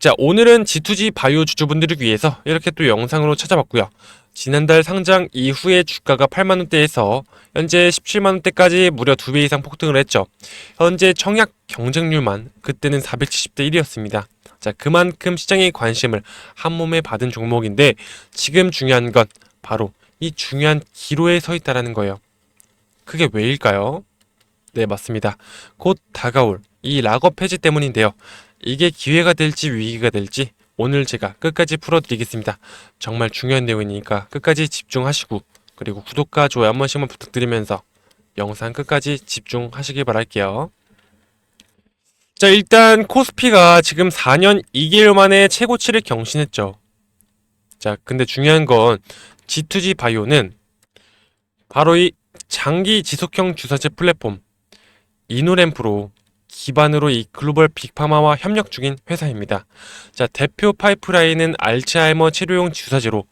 자, 오늘은 G2G 바이오 주주분들을 위해서 이렇게 또 영상으로 찾아봤고요. 지난달 상장 이후에 주가가 8만원대에서 현재 17만원대까지 무려 2배 이상 폭등을 했죠. 현재 청약 경쟁률만 그때는 470대 1이었습니다. 자, 그만큼 시장의 관심을 한몸에 받은 종목인데 지금 중요한 건 바로 이 중요한 기로에 서 있다라는 거예요. 그게 왜일까요? 네, 맞습니다. 곧 다가올 이 락업 해지 때문인데요. 이게 기회가 될지 위기가 될지 오늘 제가 끝까지 풀어드리겠습니다. 정말 중요한 내용이니까 끝까지 집중하시고, 그리고 구독과 좋아요 한 번씩만 부탁드리면서 영상 끝까지 집중하시길 바랄게요. 자, 일단 코스피가 지금 4년 2개월 만에 최고치를 경신했죠. 자, 근데 중요한 건 G2G 바이오는 바로 이 장기 지속형 주사제 플랫폼 이노램프로 기반으로 이 글로벌 빅파마와 협력 중인 회사입니다. 자, 대표 파이프라인은 알츠하이머 치료용 주사제로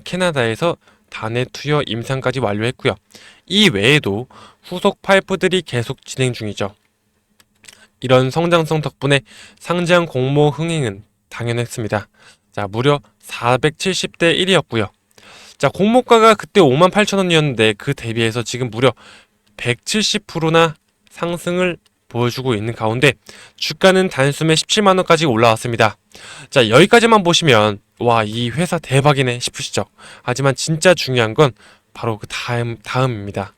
캐나다에서 단해 투여 임상까지 완료했고요. 이 외에도 후속 파이프들이 계속 진행 중이죠. 이런 성장성 덕분에 상장 공모 흥행은 당연했습니다. 자, 무려 470대 1이었고요. 자, 공모가가 그때 58,000원이었는데 그 대비해서 지금 무려 170%나 상승을 보여주고 있는 가운데 주가는 단숨에 17만원까지 올라왔습니다. 자, 여기까지만 보시면 와, 이 회사 대박이네 싶으시죠? 하지만 진짜 중요한 건 바로 그 다음입니다.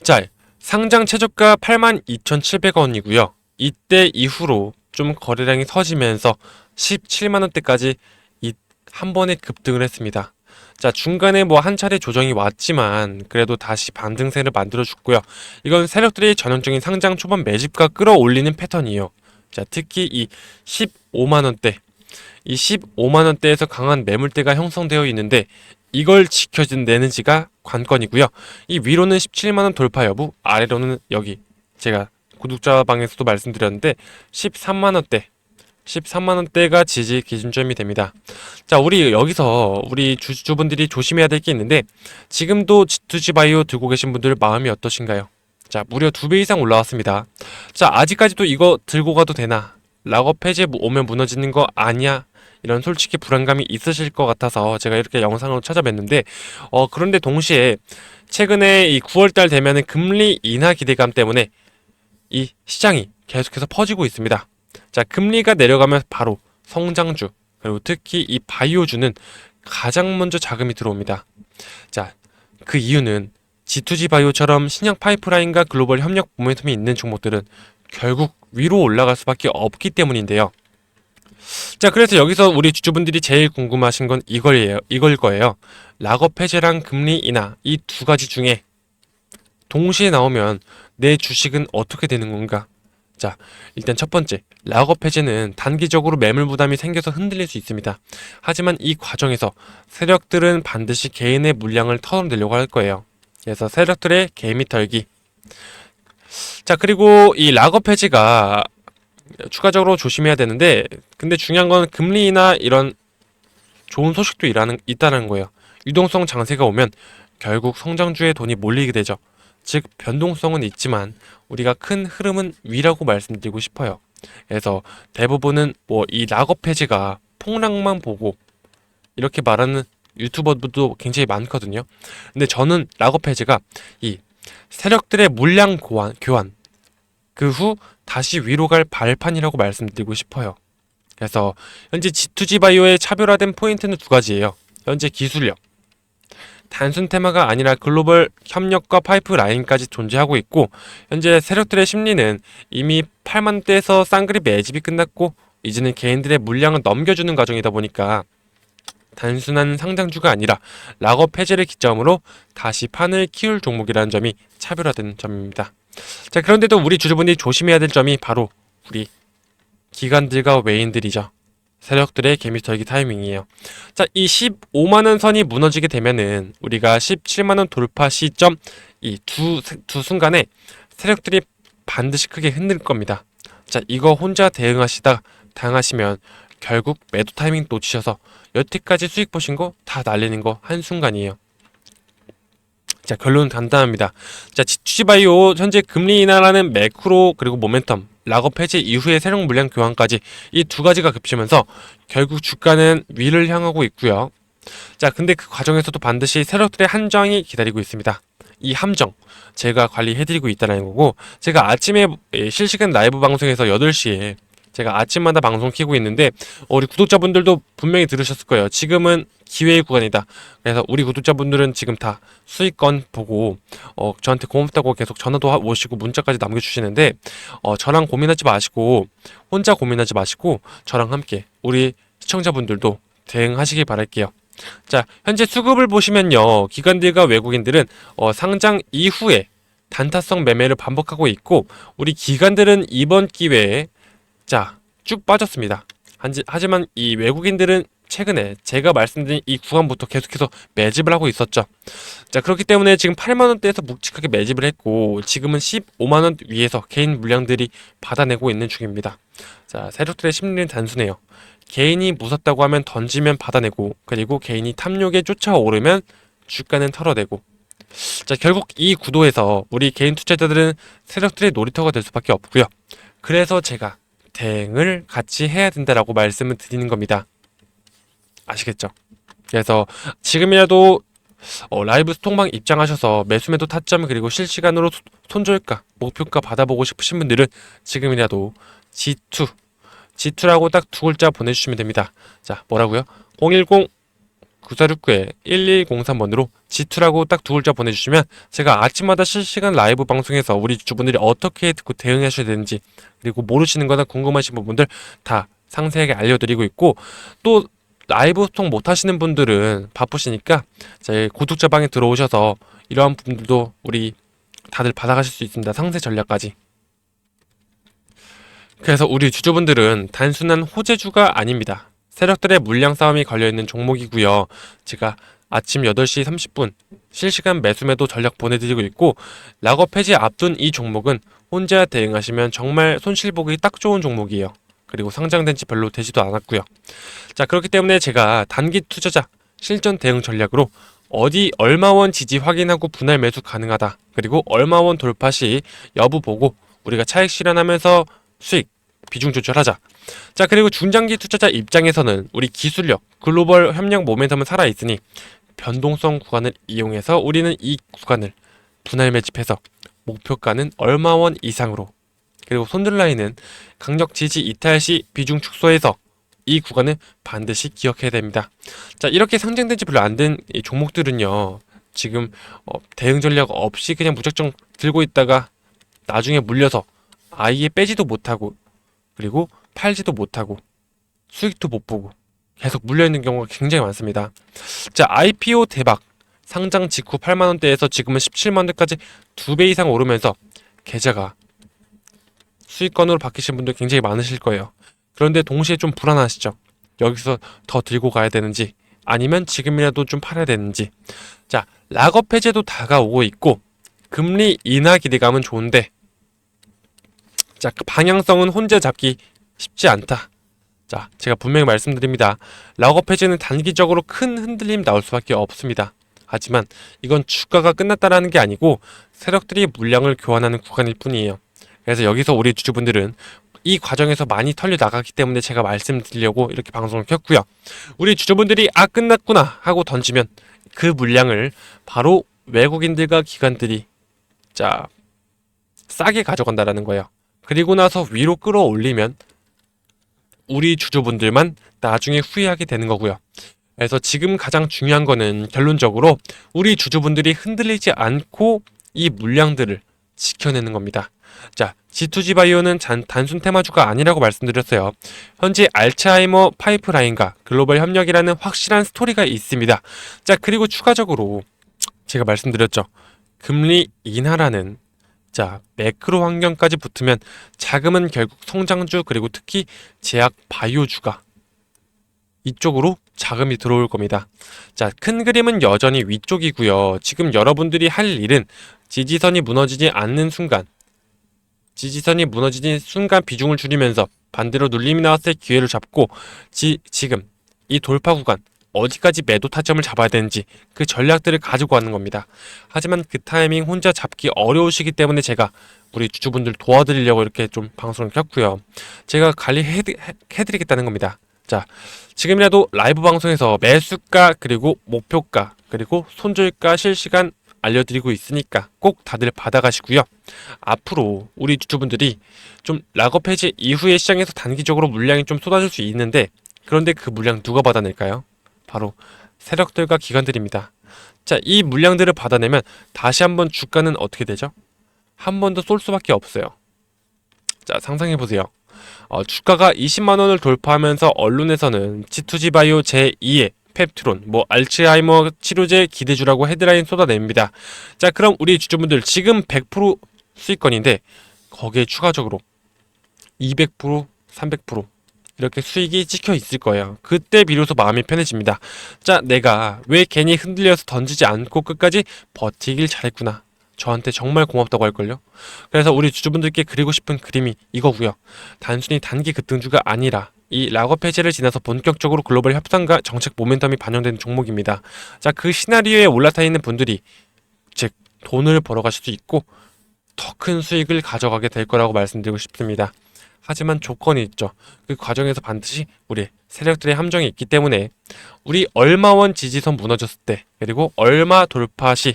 자, 상장 최저가 82,700원이고요. 이때 이후로 좀 거래량이 터지면서 17만원대까지 한 번에 급등을 했습니다. 자, 중간에 뭐 한 차례 조정이 왔지만 그래도 다시 반등세를 만들어줬고요. 이건 세력들이 전형적인 상장 초반 매집과 끌어올리는 패턴이에요. 자, 특히 이 15만원대, 이 15만원대에서 강한 매물대가 형성되어 있는데 이걸 지켜내는지가 관건이고요. 이 위로는 17만원 돌파 여부, 아래로는 여기 제가 구독자 방에서도 말씀드렸는데 13만원대가 지지 기준점이 됩니다. 자, 우리 여기서 우리 주주분들이 조심해야 될 게 있는데 지금도 G2G 바이오 들고 계신 분들 마음이 어떠신가요? 자, 무려 2배 이상 올라왔습니다. 자, 아직까지도 이거 들고 가도 되나? 락업 해제 오면 무너지는 거 아니야? 이런 솔직히 불안감이 있으실 것 같아서 제가 이렇게 영상으로 찾아뵀는데 그런데 동시에 최근에 이 9월달 되면은 금리 인하 기대감 때문에 이 시장이 계속해서 퍼지고 있습니다. 자, 금리가 내려가면 바로 성장주, 그리고 특히 이 바이오주는 가장 먼저 자금이 들어옵니다. 자, 그 이유는 G2G 바이오처럼 신약 파이프라인과 글로벌 협력 모멘텀이 있는 종목들은 결국 위로 올라갈 수밖에 없기 때문인데요. 자, 그래서 여기서 우리 주주분들이 제일 궁금하신 건 이걸 거예요. 락업 해제랑 금리 인하 이 두 가지 중에 동시에 나오면 내 주식은 어떻게 되는 건가? 자, 일단 첫 번째, 락업 해제는 단기적으로 매물 부담이 생겨서 흔들릴 수 있습니다. 하지만 이 과정에서 세력들은 반드시 개인의 물량을 털어내려고 할 거예요. 그래서 세력들의 개미 털기. 자, 그리고 이 락업 해제가 추가적으로 조심해야 되는데, 근데 중요한 건 금리나 이런 좋은 소식도 있다는 거예요. 유동성 장세가 오면 결국 성장주에 돈이 몰리게 되죠. 즉, 변동성은 있지만 우리가 큰 흐름은 위라고 말씀드리고 싶어요. 그래서 대부분은 뭐 이 락업 해지가 폭락만 보고 이렇게 말하는 유튜버들도 굉장히 많거든요. 근데 저는 락업 해지가 이 세력들의 물량 교환 그 후 다시 위로 갈 발판이라고 말씀드리고 싶어요. 그래서 현재 G2G 바이오의 차별화된 포인트는 두 가지예요. 현재 기술력, 단순 테마가 아니라 글로벌 협력과 파이프라인까지 존재하고 있고, 현재 세력들의 심리는 이미 8만대에서 쌍그리 매집이 끝났고 이제는 개인들의 물량을 넘겨주는 과정이다 보니까 단순한 상장주가 아니라 락업 해제를 기점으로 다시 판을 키울 종목이라는 점이 차별화된 점입니다. 자, 그런데도 우리 주주분들이 조심해야 될 점이 바로 우리 기관들과 외인들이죠. 세력들의 개미털기 타이밍이에요. 자, 이 15만원 선이 무너지게 되면은 우리가 17만원 돌파 시점 이 두 순간에 세력들이 반드시 크게 흔들 겁니다. 자, 이거 혼자 당하시면 결국 매도 타이밍 놓치셔서 여태까지 수익 보신 거 다 날리는 거 한순간이에요. 자, 결론은 간단합니다. 자, G2G 바이오 현재 금리 인하라는 매크로 그리고 모멘텀 락업 해지 이후의 세력 물량 교환까지 이 두 가지가 겹치면서 결국 주가는 위를 향하고 있고요. 자, 근데 그 과정에서도 반드시 세력들의 함정이 기다리고 있습니다. 이 함정 제가 관리해드리고 있다는 거고, 제가 아침에 실시간 라이브 방송에서 8시에 제가 아침마다 방송 키고 있는데 우리 구독자분들도 분명히 들으셨을 거예요. 지금은 기회의 구간이다. 그래서 우리 구독자분들은 지금 다 수익권 보고 저한테 고맙다고 계속 전화도 오시고 문자까지 남겨주시는데 저랑 고민하지 마시고, 혼자 고민하지 마시고 저랑 함께 우리 시청자분들도 대응하시길 바랄게요. 자, 현재 수급을 보시면요, 기관들과 외국인들은 상장 이후에 단타성 매매를 반복하고 있고, 우리 기관들은 이번 기회에 쭉 빠졌습니다. 하지만 이 외국인들은 최근에 제가 말씀드린 이 구간부터 계속해서 매집을 하고 있었죠. 자, 그렇기 때문에 지금 8만원대에서 묵직하게 매집을 했고, 지금은 15만원 위에서 개인 물량들이 받아내고 있는 중입니다. 자, 세력들의 심리는 단순해요. 개인이 무섭다고 하면 던지면 받아내고, 그리고 개인이 탐욕에 쫓아오르면 주가는 털어내고. 자, 결국 이 구도에서 우리 개인 투자자들은 세력들의 놀이터가 될 수밖에 없고요. 그래서 제가 대응을 같이 해야 된다라고 말씀을 드리는 겁니다. 아시겠죠? 그래서 지금이라도 라이브 스톡방 입장하셔서 매수매도 타점 그리고 실시간으로 손절가, 목표가 받아보고 싶으신 분들은 지금이라도 G2라고 딱 두 글자 보내주시면 됩니다. 자, 뭐라고요? 010-9469-1103번으로 G2라고 딱 두 글자 보내주시면 제가 아침마다 실시간 라이브 방송에서 우리 주주분들이 어떻게 듣고 대응하셔야 되는지, 그리고 모르시는 거나 궁금하신 부분들 다 상세하게 알려드리고 있고, 또 라이브 소통 못하시는 분들은 바쁘시니까 제 구독자 방에 들어오셔서 이러한 부분들도 우리 다들 받아가실 수 있습니다. 상세 전략까지. 그래서 우리 주주분들은 단순한 호재주가 아닙니다. 세력들의 물량 싸움이 걸려있는 종목이고요. 제가 아침 8시 30분 실시간 매수매도 전략 보내드리고 있고, 락업 해지 앞둔 이 종목은 혼자 대응하시면 정말 손실보기 딱 좋은 종목이에요. 그리고 상장된 지 별로 되지도 않았고요. 자, 그렇기 때문에 제가 단기 투자자 실전 대응 전략으로 어디 얼마원 지지 확인하고 분할 매수 가능하다, 그리고 얼마원 돌파 시 여부 보고 우리가 차익 실현하면서 수익 비중 조절하자. 자, 그리고 중장기 투자자 입장에서는 우리 기술력, 글로벌 협력 모멘텀은 살아있으니 변동성 구간을 이용해서 우리는 이 구간을 분할 매집해서 목표가는 얼마원 이상으로, 그리고 손들라인은 강력 지지 이탈 시 비중 축소해서 이 구간을 반드시 기억해야 됩니다. 자, 이렇게 상장된 지 별로 안 된 종목들은요, 지금 대응 전략 없이 그냥 무작정 들고 있다가 나중에 물려서 아예 빼지도 못하고, 그리고 팔지도 못하고 수익도 못 보고 계속 물려있는 경우가 굉장히 많습니다. 자, IPO 대박, 상장 직후 8만원대에서 지금은 17만원대까지 2배 이상 오르면서 계좌가 수익권으로 바뀌신 분들 굉장히 많으실 거예요. 그런데 동시에 좀 불안하시죠? 여기서 더 들고 가야 되는지, 아니면 지금이라도 좀 팔아야 되는지. 자, 락업 해제도 다가오고 있고 금리 인하 기대감은 좋은데, 자, 그 방향성은 혼자 잡기 쉽지 않다. 자, 제가 분명히 말씀드립니다. 락업 해제는 단기적으로 큰 흔들림 나올 수밖에 없습니다. 하지만 이건 주가가 끝났다라는 게 아니고 세력들이 물량을 교환하는 구간일 뿐이에요. 그래서 여기서 우리 주주분들은 이 과정에서 많이 털려 나가기 때문에 제가 말씀드리려고 이렇게 방송을 켰고요. 우리 주주분들이 끝났구나 하고 던지면 그 물량을 바로 외국인들과 기관들이 싸게 가져간다라는 거예요. 그리고 나서 위로 끌어올리면 우리 주주분들만 나중에 후회하게 되는 거고요. 그래서 지금 가장 중요한 거는 결론적으로 우리 주주분들이 흔들리지 않고 이 물량들을 지켜내는 겁니다. 자, G2G 바이오는 단순 테마주가 아니라고 말씀드렸어요. 현재 알츠하이머 파이프라인과 글로벌 협력이라는 확실한 스토리가 있습니다. 자, 그리고 추가적으로 제가 말씀드렸죠. 금리 인하라는 매크로 환경까지 붙으면 자금은 결국 성장주, 그리고 특히 제약 바이오주가 이쪽으로 자금이 들어올 겁니다. 자, 큰 그림은 여전히 위쪽이고요. 지금 여러분들이 할 일은 지지선이 무너지지 않는 순간, 비중을 줄이면서 반대로 눌림이 나왔을 때 기회를 잡고 지금 이 돌파 구간, 어디까지 매도 타점을 잡아야 되는지 그 전략들을 가지고 가는 겁니다. 하지만 그 타이밍 혼자 잡기 어려우시기 때문에 제가 우리 주주분들 도와드리려고 이렇게 좀 방송을 켰고요. 제가 관리해드리겠다는 겁니다. 자, 지금이라도 라이브 방송에서 매수가 그리고 목표가 그리고 손절가 실시간 알려드리고 있으니까 꼭 다들 받아가시고요. 앞으로 우리 주주분들이 좀 락업 해지 이후에 시장에서 단기적으로 물량이 좀 쏟아질 수 있는데, 그런데 그 물량 누가 받아낼까요? 바로 세력들과 기관들입니다. 자, 이 물량들을 받아내면 다시 한번 주가는 어떻게 되죠? 한 번 더 쏠 수밖에 없어요. 자, 상상해보세요. 주가가 20만원을 돌파하면서 언론에서는 G2G바이오 제2의 펩트론, 알츠하이머 치료제 기대주라고 헤드라인 쏟아냅니다. 자, 그럼 우리 주주분들 지금 100% 수익권인데 거기에 추가적으로 200%, 300% 이렇게 수익이 찍혀 있을 거예요. 그때 비로소 마음이 편해집니다. 자, 내가 왜 괜히 흔들려서 던지지 않고 끝까지 버티길 잘했구나. 저한테 정말 고맙다고 할걸요. 그래서 우리 주주분들께 그리고 싶은 그림이 이거고요. 단순히 단기 급등주가 아니라 이 락업 해제를 지나서 본격적으로 글로벌 협상과 정책 모멘텀이 반영된 종목입니다. 자, 그 시나리오에 올라타 있는 분들이 즉 돈을 벌어가실 수 있고 더 큰 수익을 가져가게 될 거라고 말씀드리고 싶습니다. 하지만 조건이 있죠. 그 과정에서 반드시 우리 세력들의 함정이 있기 때문에 우리 얼마원 지지선 무너졌을 때 그리고 얼마 돌파 시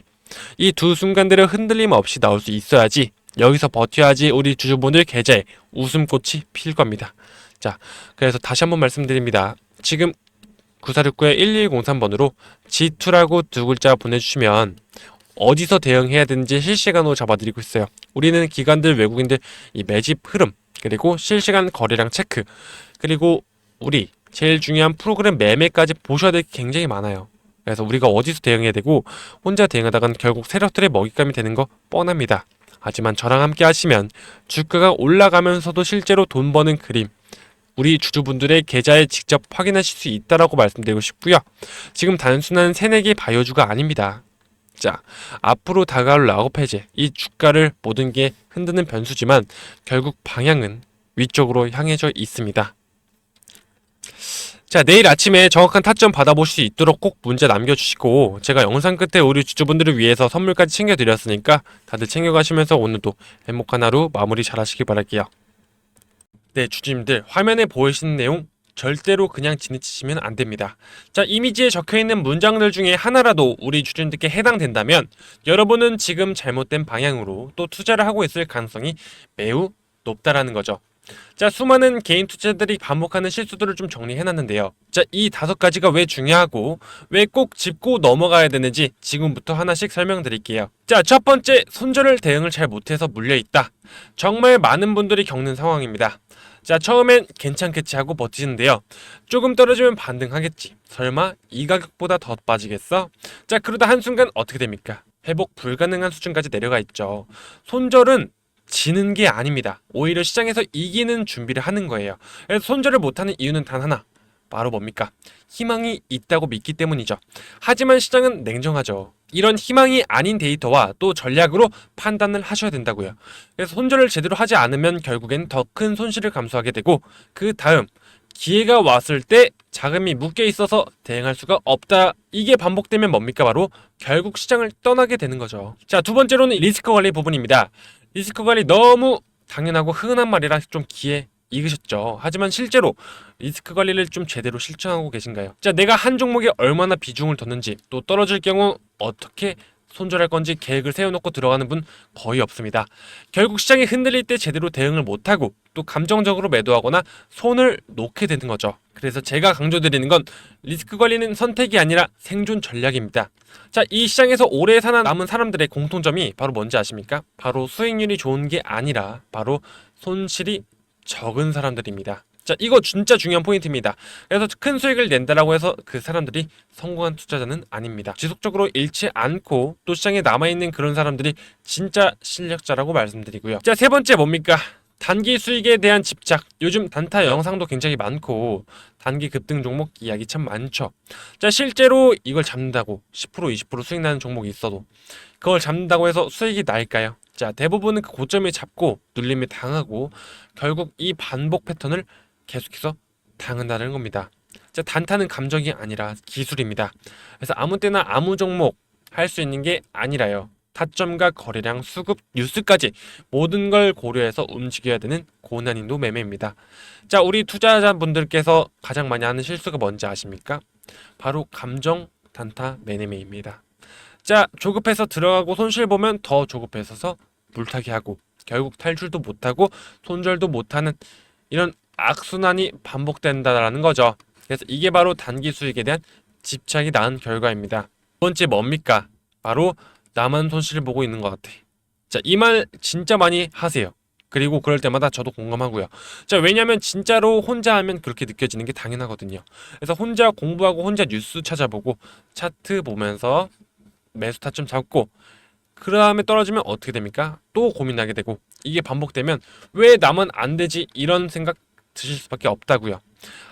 이 두 순간들을 흔들림 없이 나올 수 있어야지, 여기서 버텨야지 우리 주주분들 계좌에 웃음꽃이 필 겁니다. 자, 그래서 다시 한번 말씀드립니다. 지금 9469-1103번으로 G2라고 두 글자 보내주시면 어디서 대응해야 되는지 실시간으로 잡아드리고 있어요. 우리는 기관들, 외국인들 이 매집 흐름 그리고 실시간 거래량 체크, 그리고 우리 제일 중요한 프로그램 매매까지 보셔야 될 게 굉장히 많아요. 그래서 우리가 어디서 대응해야 되고 혼자 대응하다간 결국 세력들의 먹잇감이 되는 거 뻔합니다. 하지만 저랑 함께 하시면 주가가 올라가면서도 실제로 돈 버는 그림 우리 주주분들의 계좌에 직접 확인하실 수 있다라고 말씀드리고 싶고요. 지금 단순한 새내기 바이오주가 아닙니다. 자, 앞으로 다가올 락업 해제, 이 주가를 모든 게 흔드는 변수지만 결국 방향은 위쪽으로 향해져 있습니다. 자, 내일 아침에 정확한 타점 받아보실 수 있도록 꼭 문자 남겨주시고 제가 영상 끝에 우리 주주분들을 위해서 선물까지 챙겨드렸으니까 다들 챙겨가시면서 오늘도 행복한 하루 마무리 잘 하시길 바랄게요. 네, 주주님들 화면에 보이시는 내용 절대로 그냥 지나치시면 안 됩니다. 자, 이미지에 적혀있는 문장들 중에 하나라도 우리 주주님들께 해당된다면 여러분은 지금 잘못된 방향으로 또 투자를 하고 있을 가능성이 매우 높다라는 거죠. 자, 수많은 개인 투자들이 반복하는 실수들을 좀 정리해놨는데요. 자, 이 5가지가 왜 중요하고 왜 꼭 짚고 넘어가야 되는지 지금부터 하나씩 설명드릴게요. 자, 첫 번째, 손절을 대응을 잘 못해서 물려있다. 정말 많은 분들이 겪는 상황입니다. 자, 처음엔 괜찮겠지 하고 버티는데요. 조금 떨어지면 반등하겠지. 설마 이 가격보다 더 빠지겠어? 자, 그러다 한순간 어떻게 됩니까? 회복 불가능한 수준까지 내려가 있죠. 손절은 지는 게 아닙니다. 오히려 시장에서 이기는 준비를 하는 거예요. 그래서 손절을 못하는 이유는 단 하나, 바로 뭡니까? 희망이 있다고 믿기 때문이죠. 하지만 시장은 냉정하죠. 이런 희망이 아닌 데이터와 또 전략으로 판단을 하셔야 된다고요. 그래서 손절을 제대로 하지 않으면 결국엔 더 큰 손실을 감수하게 되고, 그 다음 기회가 왔을 때 자금이 묶여 있어서 대응할 수가 없다. 이게 반복되면 뭡니까? 바로 결국 시장을 떠나게 되는 거죠. 자, 두 번째로는 리스크 관리 부분입니다. 리스크 관리 너무 당연하고 흔한 말이라 좀 귀에 익으셨죠. 하지만 실제로 리스크 관리를 좀 제대로 실천하고 계신가요? 자, 내가 한 종목에 얼마나 비중을 뒀는지, 또 떨어질 경우 어떻게 손절할 건지 계획을 세워놓고 들어가는 분 거의 없습니다. 결국 시장이 흔들릴 때 제대로 대응을 못하고 또 감정적으로 매도하거나 손을 놓게 되는 거죠. 그래서 제가 강조드리는 건 리스크 관리는 선택이 아니라 생존 전략입니다. 자, 이 시장에서 오래 살아남은 사람들의 공통점이 바로 뭔지 아십니까? 바로 수익률이 좋은 게 아니라 바로 손실이 적은 사람들입니다. 자, 이거 진짜 중요한 포인트입니다. 그래서 큰 수익을 낸다라고 해서 그 사람들이 성공한 투자자는 아닙니다. 지속적으로 잃지 않고 또 시장에 남아있는 그런 사람들이 진짜 실력자라고 말씀드리고요. 자, 세 번째 뭡니까? 단기 수익에 대한 집착. 요즘 단타 영상도 굉장히 많고 단기 급등 종목 이야기 참 많죠. 자, 실제로 이걸 잡는다고 10% 20% 수익 나는 종목이 있어도 그걸 잡는다고 해서 수익이 날까요? 자, 대부분은 그 고점에 잡고 눌림에 당하고 결국 이 반복 패턴을 계속해서 당한다는 겁니다. 자, 단타는 감정이 아니라 기술입니다. 그래서 아무 때나 아무 종목 할 수 있는 게 아니라요. 타점과 거래량, 수급, 뉴스까지 모든 걸 고려해서 움직여야 되는 고난이도 매매입니다. 자, 우리 투자자분들께서 가장 많이 하는 실수가 뭔지 아십니까? 바로 감정 단타 매매입니다. 자, 조급해서 들어가고 손실 보면 더 조급해서 물타기 하고 결국 탈출도 못하고 손절도 못하는 이런 악순환이 반복된다라는 거죠. 그래서 이게 바로 단기 수익에 대한 집착이 낳은 결과입니다. 두 번째 뭡니까? 바로 나만 손실을 보고 있는 것 같아. 자, 이 말 진짜 많이 하세요. 그리고 그럴 때마다 저도 공감하고요. 자, 왜냐면 진짜로 혼자 하면 그렇게 느껴지는 게 당연하거든요. 그래서 혼자 공부하고 혼자 뉴스 찾아보고 차트 보면서 매수 타점 잡고 그 다음에 떨어지면 어떻게 됩니까? 또 고민하게 되고 이게 반복되면 왜 나만 안 되지? 이런 생각 드실 수밖에 없다고요.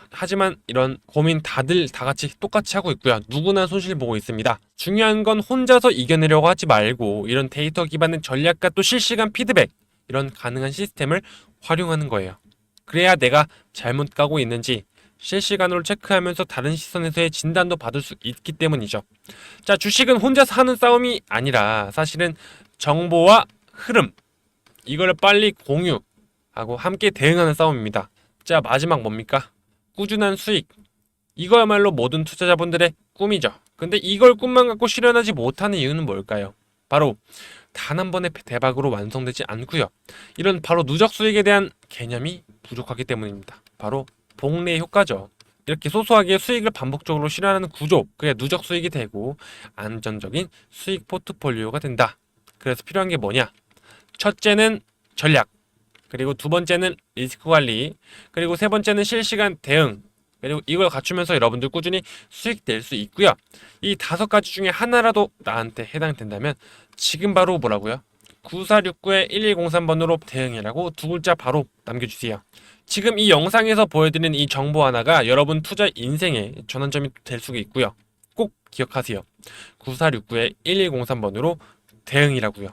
하지만 이런 고민 다들 다 같이 똑같이 하고 있고요. 누구나 손실 보고 있습니다. 중요한 건 혼자서 이겨내려고 하지 말고 이런 데이터 기반의 전략과 또 실시간 피드백 이런 가능한 시스템을 활용하는 거예요. 그래야 내가 잘못 가고 있는지 실시간으로 체크하면서 다른 시선에서의 진단도 받을 수 있기 때문이죠. 자, 주식은 혼자서 하는 싸움이 아니라 사실은 정보와 흐름 이걸 빨리 공유하고 함께 대응하는 싸움입니다. 자, 마지막 뭡니까? 꾸준한 수익. 이거야말로 모든 투자자분들의 꿈이죠. 근데 이걸 꿈만 갖고 실현하지 못하는 이유는 뭘까요? 바로 단 한 번의 대박으로 완성되지 않고요. 이런 바로 누적 수익에 대한 개념이 부족하기 때문입니다. 바로 복리 효과죠. 이렇게 소소하게 수익을 반복적으로 실현하는 구조, 그게 누적 수익이 되고 안정적인 수익 포트폴리오가 된다. 그래서 필요한 게 뭐냐? 첫째는 전략, 그리고 두 번째는 리스크 관리, 그리고 세 번째는 실시간 대응, 그리고 이걸 갖추면서 여러분들 꾸준히 수익 낼 수 있고요. 이 다섯 가지 중에 하나라도 나한테 해당된다면 지금 바로 뭐라고요? 9469-1103번으로 대응이라고 두 글자 바로 남겨주세요. 지금 이 영상에서 보여드리는 이 정보 하나가 여러분 투자 인생의 전환점이 될 수가 있고요. 꼭 기억하세요. 9469-1103번으로 대응이라고요.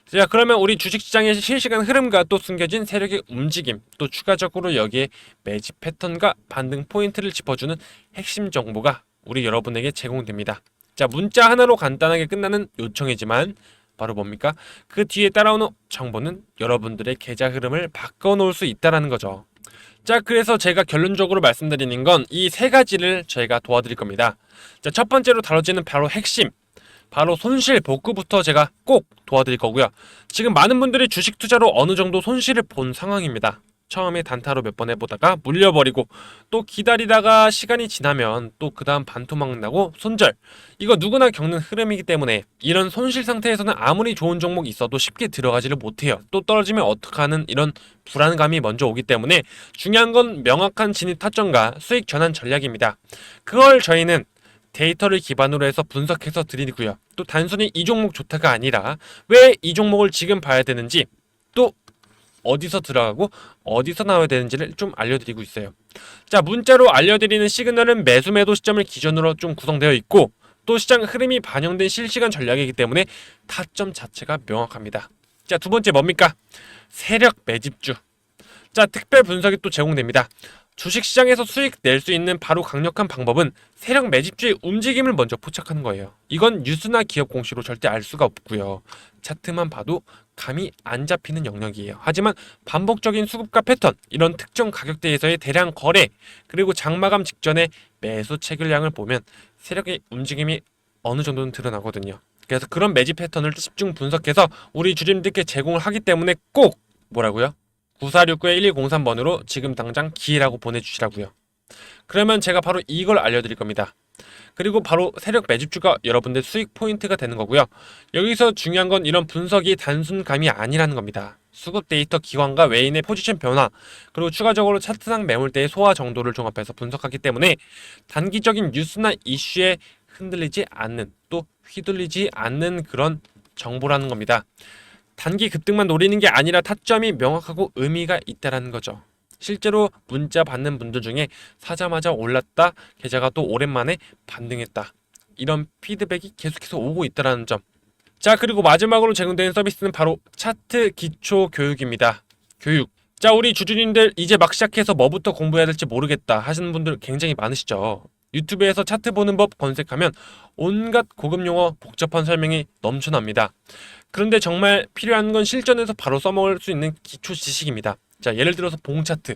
자, 그러면 우리 주식시장의 실시간 흐름과 또 숨겨진 세력의 움직임, 또 추가적으로 여기에 매집 패턴과 반등 포인트를 짚어주는 핵심 정보가 우리 여러분에게 제공됩니다. 자, 문자 하나로 간단하게 끝나는 요청이지만 바로 뭡니까? 그 뒤에 따라오는 정보는 여러분들의 계좌 흐름을 바꿔놓을 수 있다는 거죠. 자, 그래서 제가 결론적으로 말씀드리는 건 이 세 가지를 저희가 도와드릴 겁니다. 자, 첫 번째로 다뤄지는 바로 핵심, 바로 손실 복구부터 제가 꼭 도와드릴 거고요. 지금 많은 분들이 주식 투자로 어느 정도 손실을 본 상황입니다. 처음에 단타로 몇 번 해보다가 물려버리고 또 기다리다가 시간이 지나면 또 그 다음 반토막 나고 손절, 이거 누구나 겪는 흐름이기 때문에 이런 손실 상태에서는 아무리 좋은 종목이 있어도 쉽게 들어가지를 못해요. 또 떨어지면 어떡하는 이런 불안감이 먼저 오기 때문에 중요한 건 명확한 진입 타점과 수익 전환 전략입니다. 그걸 저희는 데이터를 기반으로 해서 분석해서 드리고요. 또 단순히 이 종목 좋다가 아니라 왜 이 종목을 지금 봐야 되는지, 또 어디서 들어가고 어디서 나와야 되는지를 좀 알려드리고 있어요. 자, 문자로 알려드리는 시그널은 매수 매도 시점을 기준으로 좀 구성되어 있고 또 시장 흐름이 반영된 실시간 전략이기 때문에 타점 자체가 명확합니다. 자, 두 번째 뭡니까? 세력 매집주. 자, 특별 분석이 또 제공됩니다. 주식시장에서 수익 낼 수 있는 바로 강력한 방법은 세력 매집주의 움직임을 먼저 포착하는 거예요. 이건 뉴스나 기업 공시로 절대 알 수가 없고요. 차트만 봐도 감이 안 잡히는 영역이에요. 하지만 반복적인 수급과 패턴, 이런 특정 가격대에서의 대량 거래, 그리고 장마감 직전의 매수 체결량을 보면 세력의 움직임이 어느 정도는 드러나거든요. 그래서 그런 매집 패턴을 집중 분석해서 우리 주주님들께 제공을 하기 때문에 꼭 뭐라고요? 9469-1103번으로 지금 당장 기회라고 보내주시라고요. 그러면 제가 바로 이걸 알려드릴 겁니다. 그리고 바로 세력 매집주가 여러분들 수익 포인트가 되는 거고요. 여기서 중요한 건 이런 분석이 단순감이 아니라는 겁니다. 수급 데이터 기관과 외인의 포지션 변화, 그리고 추가적으로 차트상 매물대의 소화 정도를 종합해서 분석하기 때문에 단기적인 뉴스나 이슈에 흔들리지 않는, 또 휘둘리지 않는 그런 정보라는 겁니다. 단기 급등만 노리는 게 아니라 타점이 명확하고 의미가 있다는 거죠. 실제로 문자 받는 분들 중에 사자마자 올랐다, 계좌가 또 오랜만에 반등했다, 이런 피드백이 계속해서 오고 있다는 점. 자, 그리고 마지막으로 제공되는 서비스는 바로 차트 기초 교육입니다. 교육. 자, 우리 주주님들 이제 막 시작해서 뭐부터 공부해야 될지 모르겠다 하시는 분들 굉장히 많으시죠. 유튜브에서 차트 보는 법 검색하면 온갖 고급 용어, 복잡한 설명이 넘쳐납니다. 그런데 정말 필요한 건 실전에서 바로 써먹을 수 있는 기초 지식입니다. 자, 예를 들어서 봉 차트.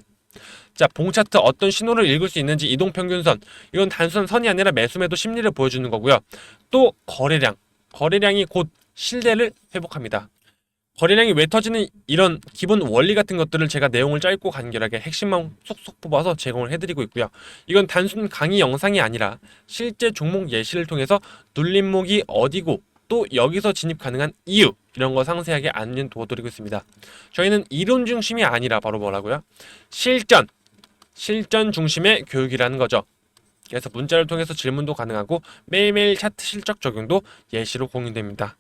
자, 봉 차트 어떤 신호를 읽을 수 있는지 이동평균선. 이건 단순한 선이 아니라 매수매도 심리를 보여주는 거고요. 또 거래량. 거래량이 곧 신뢰를 회복합니다. 거래량이 왜 터지는 이런 기본 원리 같은 것들을 제가 내용을 짧고 간결하게 핵심만 쏙쏙 뽑아서 제공을 해드리고 있고요. 이건 단순 강의 영상이 아니라 실제 종목 예시를 통해서 눌림목이 어디고 또 여기서 진입 가능한 이유 이런 거 상세하게 안내 도와드리고 있습니다. 저희는 이론 중심이 아니라 바로 뭐라고요? 실전 중심의 교육이라는 거죠. 그래서 문자를 통해서 질문도 가능하고 매일매일 차트 실적 적용도 예시로 공유됩니다.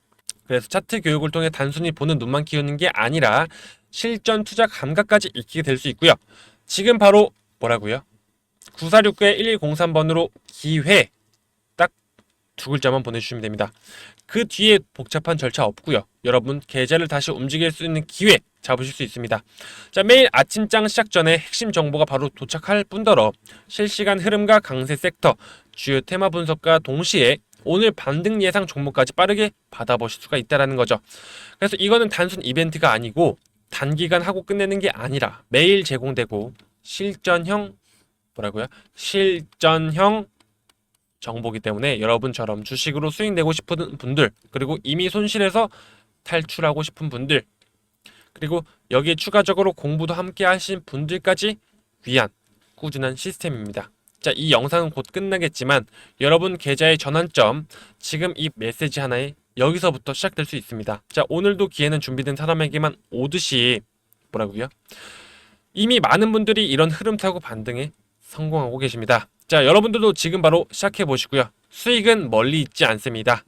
그래서 차트 교육을 통해 단순히 보는 눈만 키우는 게 아니라 실전 투자 감각까지 익히게 될 수 있고요. 지금 바로 뭐라고요? 9469-1103번으로 기회 딱 두 글자만 보내주시면 됩니다. 그 뒤에 복잡한 절차 없고요. 여러분 계좌를 다시 움직일 수 있는 기회 잡으실 수 있습니다. 자, 매일 아침장 시작 전에 핵심 정보가 바로 도착할 뿐더러 실시간 흐름과 강세 섹터, 주요 테마 분석과 동시에 오늘 반등 예상 종목까지 빠르게 받아보실 수가 있다는 거죠. 그래서 이거는 단순 이벤트가 아니고 단기간 하고 끝내는 게 아니라 매일 제공되고 실전형 실전형 정보기 때문에 여러분처럼 주식으로 수익 내고 싶은 분들, 그리고 이미 손실해서 탈출하고 싶은 분들, 그리고 여기에 추가적으로 공부도 함께 하신 분들까지 위한 꾸준한 시스템입니다. 자, 이 영상은 곧 끝나겠지만 여러분 계좌의 전환점, 지금 이 메시지 하나에 여기서부터 시작될 수 있습니다. 자, 오늘도 기회는 준비된 사람에게만 오듯이 이미 많은 분들이 이런 흐름 타고 반등에 성공하고 계십니다. 자, 여러분들도 지금 바로 시작해 보시고요. 수익은 멀리 있지 않습니다.